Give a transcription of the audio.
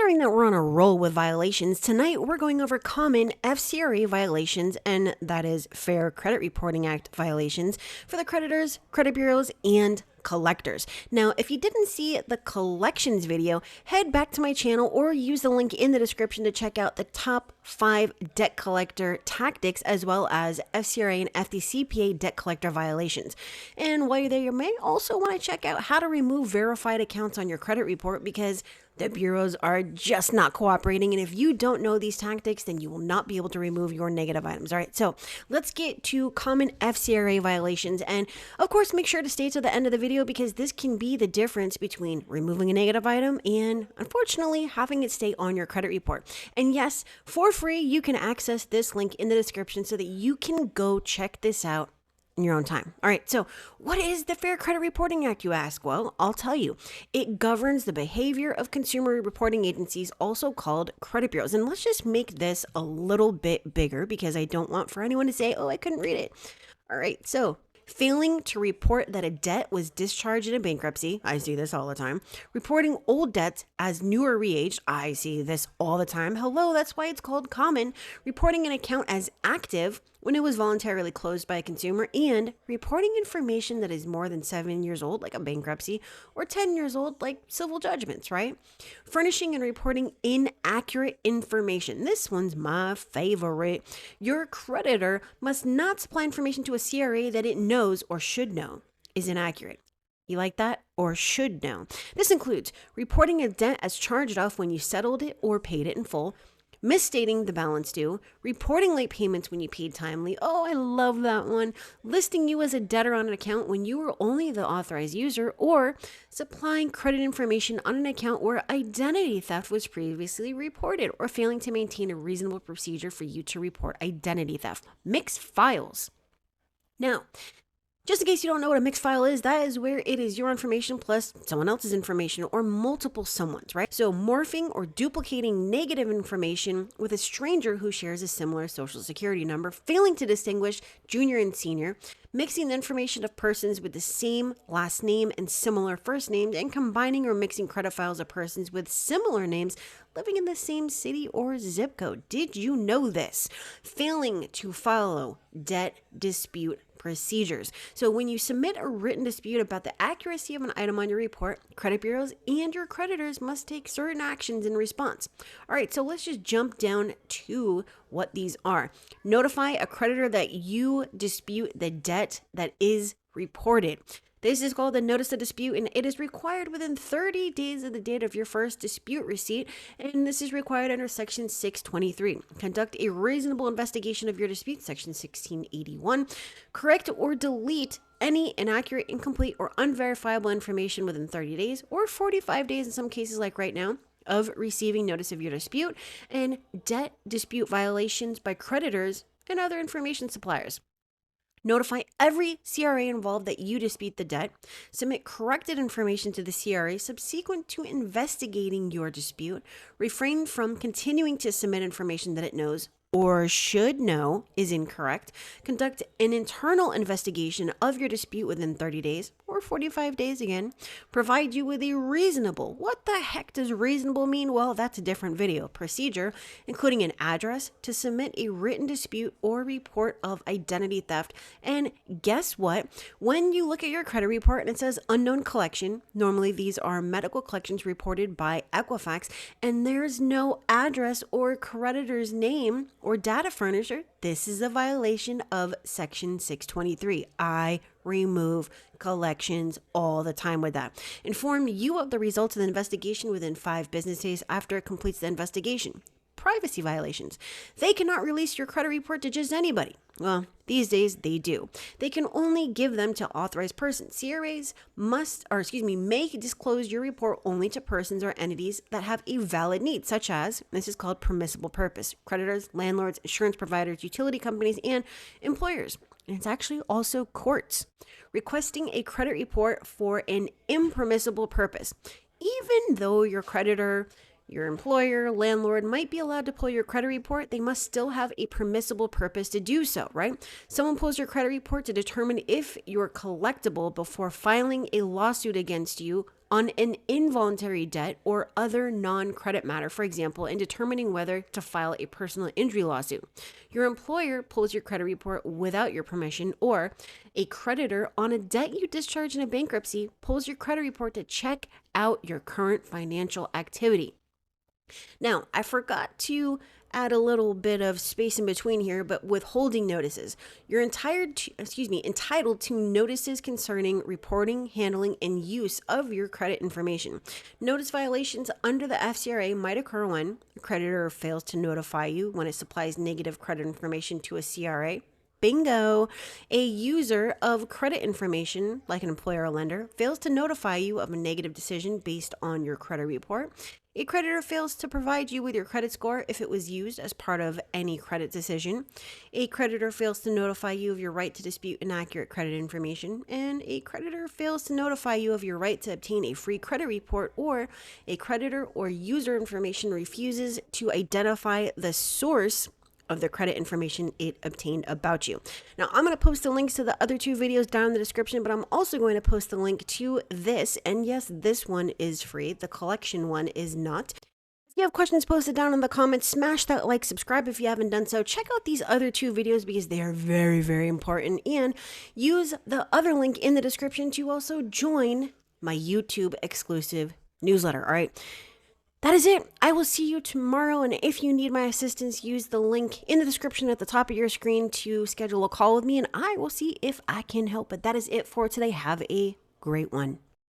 Considering that we're on a roll with violations, tonight we're going over common Fcra violations, and that is Fair Credit Reporting Act violations for the creditors, credit bureaus, and collectors. Now, if you didn't see the collections video, head back to my channel or use the link in the description to check out the top 5 debt collector tactics, as well as Fcra and FDCPA debt collector violations. And while you're there, you may also want to check out how to remove verified accounts on your credit report, because the bureaus are just not cooperating. And if you don't know these tactics, then you will not be able to remove your negative items. All right, so let's get to common Fcra violations. And of course, make sure to stay to the end of the video, because this can be the difference between removing a negative item and, unfortunately, having it stay on your credit report. And yes, for free, you can access this link in the description so that you can go check this out in your own time. All right, so what is the Fair Credit Reporting Act, you ask? Well, I'll tell you. It governs the behavior of consumer reporting agencies, also called credit bureaus. And let's just make this a little bit bigger, because I don't want for anyone to say, oh, I couldn't read it. All right, so failing to report that a debt was discharged in a bankruptcy. I see this all the time. Reporting old debts as new or re-aged. I see this all the time. Hello, that's why it's called common. Reporting an account as active when it was voluntarily closed by a consumer, and reporting information that is more than 7 years old, like a bankruptcy, or 10 years old, like civil judgments, right? Furnishing and reporting inaccurate information. This one's my favorite. Your creditor must not supply information to a CRA that it knows or should know is inaccurate. You like that? Or should know. This includes reporting a debt as charged off when you settled it or paid it in full, misstating the balance due, reporting late payments when you paid timely. Oh, I love that one. Listing you as a debtor on an account when you were only the authorized user, or supplying credit information on an account where identity theft was previously reported, or failing to maintain a reasonable procedure for you to report identity theft. Mixed files. Now, just in case you don't know what a mixed file is, that is where it is your information plus someone else's information, or multiple someone's, right? So morphing or duplicating negative information with a stranger who shares a similar social security number, failing to distinguish junior and senior, mixing the information of persons with the same last name and similar first names, and combining or mixing credit files of persons with similar names living in the same city or zip code. Did you know this? Failing to follow debt dispute procedures. So when you submit a written dispute about the accuracy of an item on your report, credit bureaus and your creditors must take certain actions in response. All right, so let's just jump down to what these are. Notify a creditor that you dispute the debt that is reported. This is called the notice of dispute, and it is required within 30 days of the date of your first dispute receipt, and this is required under Section 623. Conduct a reasonable investigation of your dispute, Section 1681. Correct or delete any inaccurate, incomplete, or unverifiable information within 30 days, or 45 days in some cases, like right now, of receiving notice of your dispute, and debt dispute violations by creditors and other information suppliers. Notify every CRA involved that you dispute the debt. Submit corrected information to the CRA subsequent to investigating your dispute. Refrain from continuing to submit information that it knows or should know is incorrect. Conduct an internal investigation of your dispute within 30 days or 45 days again. Provide you with a reasonable, what the heck does reasonable mean? Well, that's a different video. Procedure, including an address to submit a written dispute or report of identity theft. And guess what? When you look at your credit report and it says unknown collection, normally these are medical collections reported by Equifax, and there's no address or creditor's name or data furnisher, this is a violation of Section 623. I remove collections all the time with that. Inform you of the results of the investigation within 5 business days after it completes the investigation. Privacy violations. They cannot release your credit report to just anybody. Well, these days they do. They can only give them to authorized persons. CRAs may disclose your report only to persons or entities that have a valid need, such as, this is called permissible purpose, creditors, landlords, insurance providers, utility companies, and employers. And it's actually also courts. Requesting a credit report for an impermissible purpose. Even though your creditor, your employer, landlord might be allowed to pull your credit report, they must still have a permissible purpose to do so, right? Someone pulls your credit report to determine if you're collectible before filing a lawsuit against you on an involuntary debt or other non-credit matter, for example, in determining whether to file a personal injury lawsuit. Your employer pulls your credit report without your permission, or a creditor on a debt you discharge in a bankruptcy pulls your credit report to check out your current financial activity. Now, I forgot to add a little bit of space in between here, but withholding notices. You're entitled to notices concerning reporting, handling, and use of your credit information. Notice violations under the FCRA might occur when a creditor fails to notify you when it supplies negative credit information to a CRA. Bingo! A user of credit information, like an employer or lender, fails to notify you of a negative decision based on your credit report. A creditor fails to provide you with your credit score if it was used as part of any credit decision. A creditor fails to notify you of your right to dispute inaccurate credit information. And a creditor fails to notify you of your right to obtain a free credit report, or a creditor or user information refuses to identify the source of the credit information it obtained about you. Now, I'm going to post the links to the other two videos down in the description, but I'm also going to post the link to this. And yes, this one is free. The collection one is not. If you have questions, post it down in the comments. Smash that like, subscribe if you haven't done so. Check out these other two videos because they are very, very important. And use the other link in the description to also join my YouTube exclusive newsletter. All right. That is it. I will see you tomorrow, and if you need my assistance, use the link in the description at the top of your screen to schedule a call with me, and I will see if I can help. But that is it for today. Have a great one.